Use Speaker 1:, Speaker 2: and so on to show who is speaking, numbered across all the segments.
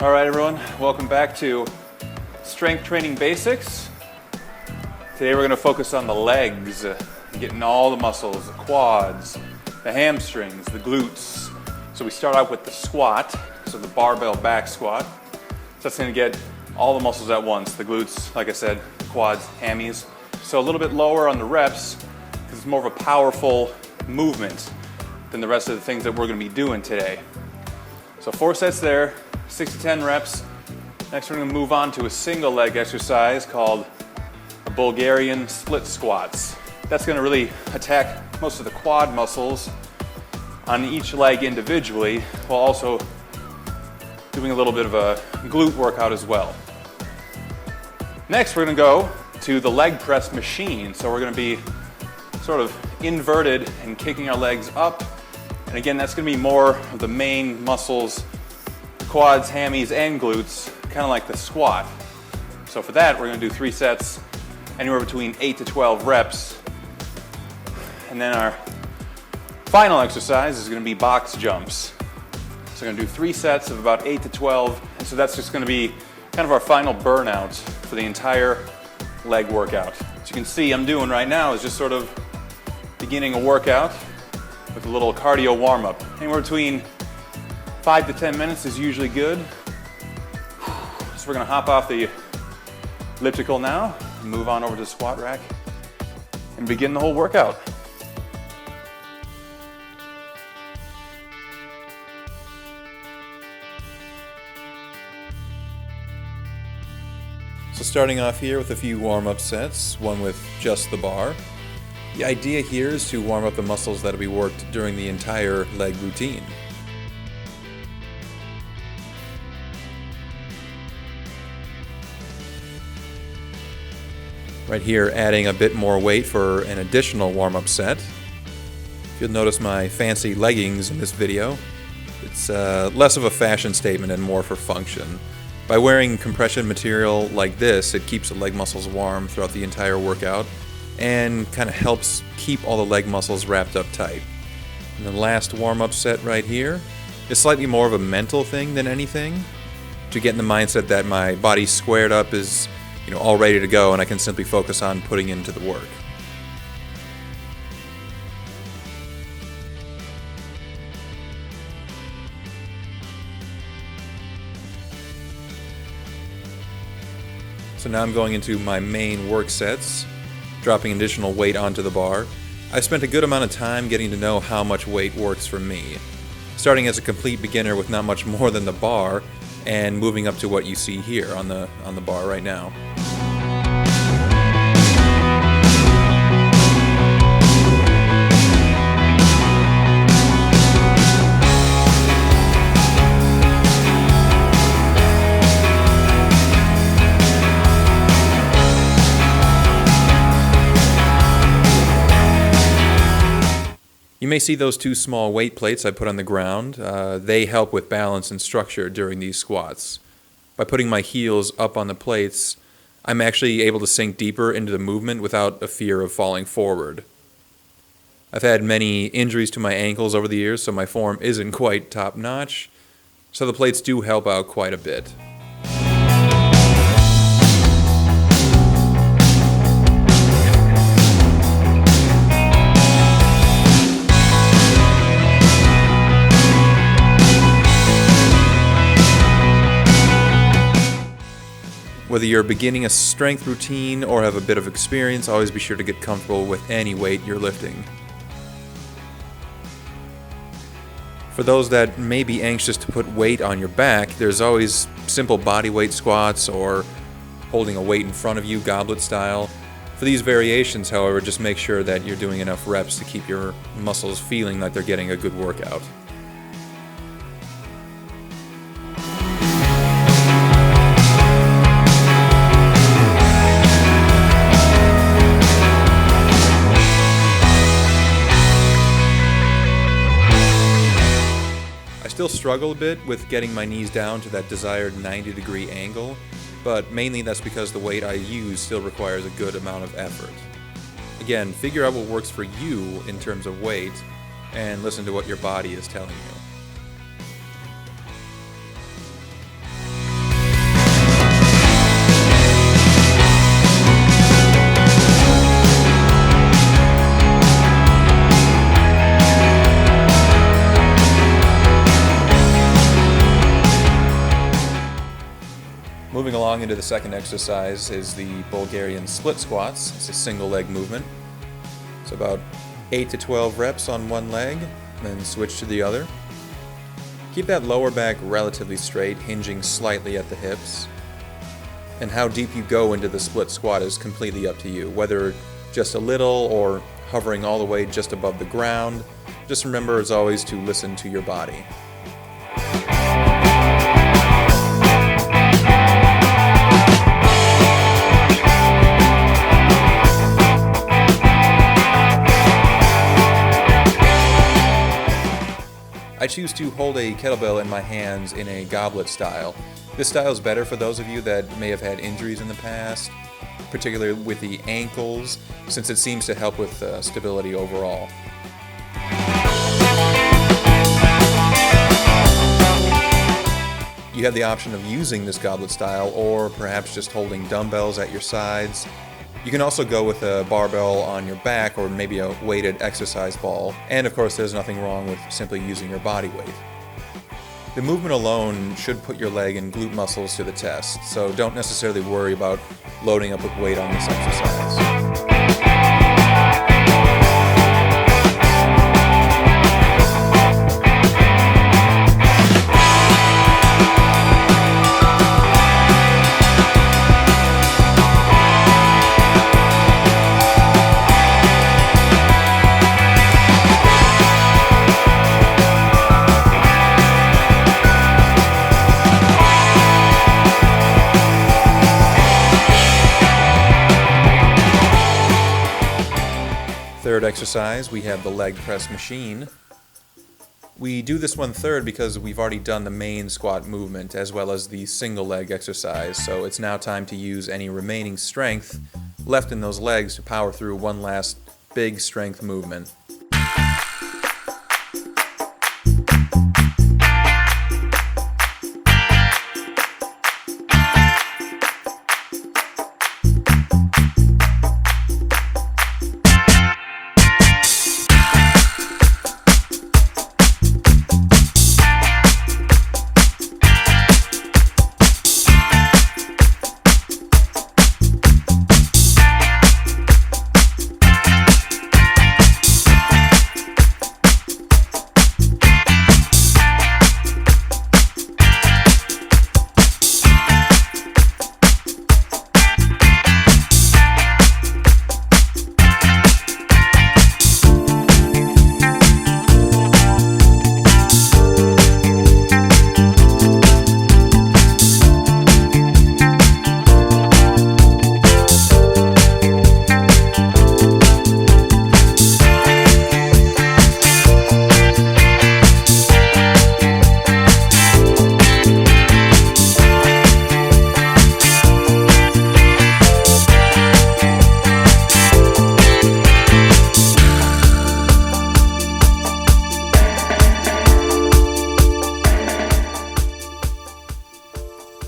Speaker 1: All right, everyone, welcome back to Strength Training Basics. Today we're going to focus on the legs, getting all the muscles, the quads, the hamstrings, the glutes. So we start out with the squat, so the barbell back squat. So that's going to get all the muscles at once, the glutes, like I said, quads, hammies. So a little bit lower on the reps because it's more of a powerful movement than the rest of the things that we're going to be doing today. So 4 sets there, 6 to 10 reps. Next we're going to move on to a single leg exercise called a Bulgarian split squats. That's going to really attack most of the quad muscles on each leg individually, while also doing a little bit of a glute workout as well. Next we're going to go to the leg press machine. So we're going to be sort of inverted and kicking our legs up. And again, that's going to be more of the main muscles, quads, hammies, and glutes, kind of like the squat. So for that, we're going to do 3 sets, anywhere between 8 to 12 reps. And then our final exercise is going to be box jumps. So we're going to do 3 sets of about 8 to 12. And so that's just going to be kind of our final burnout for the entire leg workout. As you can see, I'm doing right now is just sort of beginning a workout with a little cardio warm-up. Anywhere between 5 to 10 minutes is usually good. So we're going to hop off the elliptical now, and move on over to the squat rack, and begin the whole workout. So starting off here with a few warm-up sets, one with just the bar. The idea here is to warm up the muscles that will be worked during the entire leg routine. Right here, adding a bit more weight for an additional warm-up set. If you'll notice my fancy leggings in this video, it's less of a fashion statement and more for function. By wearing compression material like this, it keeps the leg muscles warm throughout the entire workout and kind of helps keep all the leg muscles wrapped up tight. And the last warm-up set right here is slightly more of a mental thing than anything, to get in the mindset that my body's squared up, is all ready to go, and I can simply focus on putting into the work. So now I'm going into my main work sets, dropping additional weight onto the bar. I've spent a good amount of time getting to know how much weight works for me. Starting as a complete beginner with not much more than the bar, and moving up to what you see here on the bar right now. You may see those 2 small weight plates I put on the ground. They help with balance and structure during these squats. By putting my heels up on the plates, I'm actually able to sink deeper into the movement without a fear of falling forward. I've had many injuries to my ankles over the years, so my form isn't quite top-notch, so the plates do help out quite a bit. Whether you're beginning a strength routine or have a bit of experience, always be sure to get comfortable with any weight you're lifting. For those that may be anxious to put weight on your back, there's always simple body weight squats or holding a weight in front of you, goblet style. For these variations, however, just make sure that you're doing enough reps to keep your muscles feeling like they're getting a good workout. I still struggle a bit with getting my knees down to that desired 90-degree angle, but mainly that's because the weight I use still requires a good amount of effort. Again, figure out what works for you in terms of weight, and listen to what your body is telling you. into the second exercise is the Bulgarian split squats. It's a single leg movement. It's about 8 to 12 reps on one leg, then switch to the other. Keep that lower back relatively straight, hinging slightly at the hips. And how deep you go into the split squat is completely up to you, whether just a little or hovering all the way just above the ground. Just remember, as always, to listen to your body. I choose to hold a kettlebell in my hands in a goblet style. This style is better for those of you that may have had injuries in the past, particularly with the ankles, since it seems to help with stability overall. You have the option of using this goblet style or perhaps just holding dumbbells at your sides. You can also go with a barbell on your back or maybe a weighted exercise ball. And of course, there's nothing wrong with simply using your body weight. The movement alone should put your leg and glute muscles to the test, so don't necessarily worry about loading up with weight on this exercise. Third exercise, we have the leg press machine. We do this one third because we've already done the main squat movement as well as the single leg exercise, so it's now time to use any remaining strength left in those legs to power through one last big strength movement.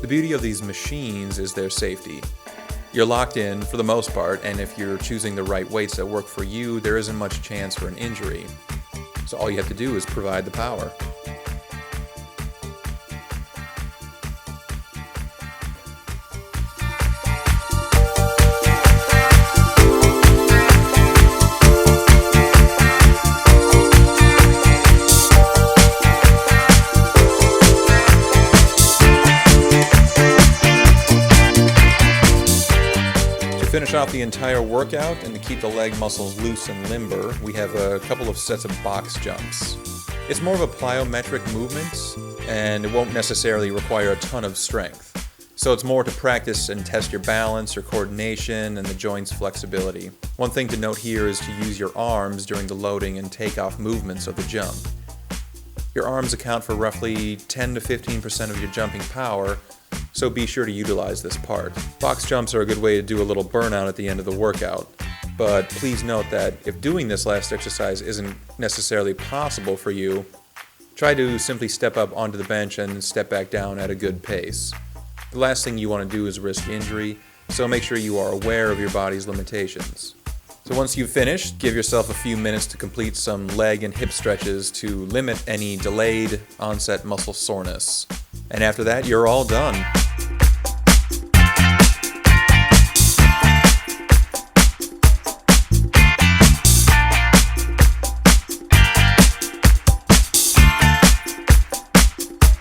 Speaker 1: The beauty of these machines is their safety. You're locked in for the most part, and if you're choosing the right weights that work for you, there isn't much chance for an injury. So all you have to do is provide the power. To finish off the entire workout and to keep the leg muscles loose and limber, we have a couple of sets of box jumps. It's more of a plyometric movement, and it won't necessarily require a ton of strength. So it's more to practice and test your balance, your coordination, and the joints' flexibility. One thing to note here is to use your arms during the loading and takeoff movements of the jump. Your arms account for roughly 10 to 15% of your jumping power, so be sure to utilize this part. Box jumps are a good way to do a little burnout at the end of the workout, but please note that if doing this last exercise isn't necessarily possible for you, try to simply step up onto the bench and step back down at a good pace. The last thing you want to do is risk injury, so make sure you are aware of your body's limitations. So once you've finished, give yourself a few minutes to complete some leg and hip stretches to limit any delayed onset muscle soreness. And after that, you're all done.